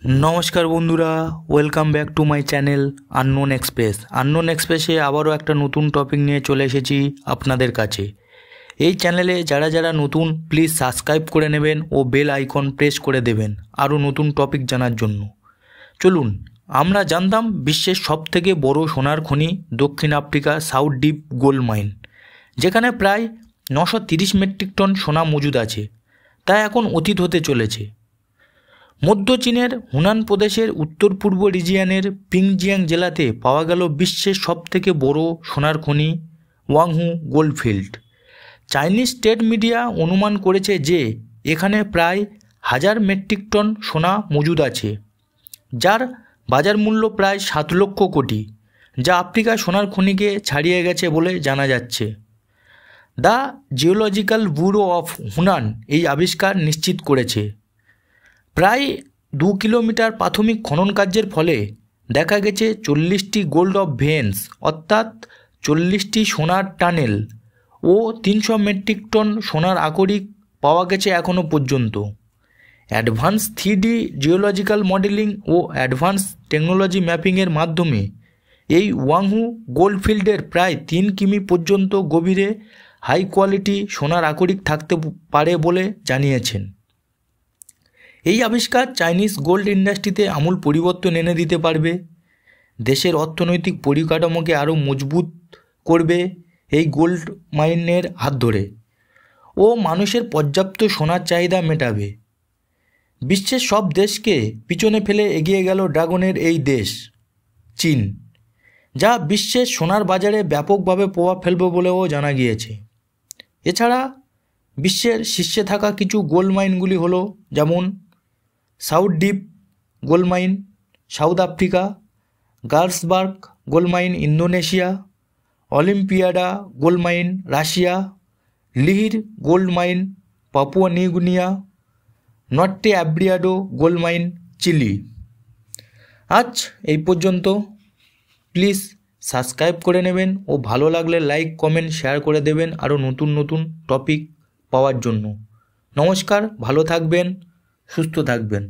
नमस्कार बंधुरा welcome back to my channel unknown एक्सप्रेसे आबारो एक नतून टपिक निये चले एसेछि आपनादेर काछे। এই চ্যানেলে যারা যারা নতুন প্লিজ সাবস্ক্রাইব করে নেবেন ও বেল আইকন প্রেস করে দেবেন আরও নতুন টপিক জানার জন্য। চলুন আমরা জানতাম বিশ্বের সবথেকে বড় সোনার খনি দক্ষিণ Africa south Deep gold mine, যেখানে প্রায় 930 মেট্রিক টন সোনা মজুদ আছে, তা এখন অতীত হতে চলেছে। মধ্য চীনের হুনান প্রদেশের উত্তর পূর্ব রিজিয়নের পিংজিয়াং জেলাতে পাওয়া গেল বিশ্বের সবথেকে বড় সোনার খনি ওয়াংহু গোল্ডফিল্ড। চাইনিজ স্টেট মিডিয়া অনুমান করেছে যে এখানে প্রায় 1000 মেট্রিক টন সোনা মজুদ আছে, যার বাজার মূল্য প্রায় 7 লক্ষ কোটি, যা আফ্রিকা সোনার খনিকে ছাড়িয়ে গেছে বলে জানা যাচ্ছে। The geological bureau of Hunan এই আবিষ্কার নিশ্চিত করেছে। প্রায় 2 কিলোমিটার প্রাথমিক খনন কার্যের ফলে দেখা গেছে 40টি গোল্ড অফ ভেন্স অর্থাৎ 40টি সোনার টানেল ও 300 মেট্রিক টন সোনার আকরিক পাওয়া গেছে এখনও পর্যন্ত। অ্যাডভান্স 3D জিওলজিক্যাল মডেলিং ও অ্যাডভান্স টেকনোলজি ম্যাপিংয়ের মাধ্যমে এই ওয়াংহু গোল্ডফিল্ডের প্রায় 3 কিমি পর্যন্ত গভীরে হাই কোয়ালিটি সোনার আকরিক থাকতে পারে বলে জানিয়েছেন। এই আবিষ্কার চাইনিজ গোল্ড ইন্ডাস্ট্রিতে আমূল পরিবর্তন এনে দিতে পারবে, দেশের অর্থনৈতিক পরিকাঠামোকে আরও মজবুত করবে এই গোল্ড মাইনের হাত ধরে, ও মানুষের পর্যাপ্ত সোনার চাহিদা মেটাবে। বিশ্বের সব দেশকে পিছনে ফেলে এগিয়ে গেল ড্রাগনের এই দেশ চীন, যা বিশ্বের সোনার বাজারে ব্যাপকভাবে প্রভাব ফেলবে বলেও জানা গিয়েছে। এছাড়া বিশ্বের শীর্ষে থাকা কিছু গোল্ড মাইনগুলি হলো যেমন South Deep gold mine South Africa, Grasberg gold mine Indonesia, Olimpiada gold mine Russia, Lihir gold mine Papua New Guinea, Norte Abierto gold mine Chile. আজ এই পর্যন্ত। প্লিজ সাবস্ক্রাইব করে নেবেন ও ভালো লাগলে লাইক কমেন্ট শেয়ার করে দেবেন আরও নতুন নতুন টপিক পাওয়ার জন্য। নমস্কার, ভালো থাকবেন, সুস্থ থাকবেন।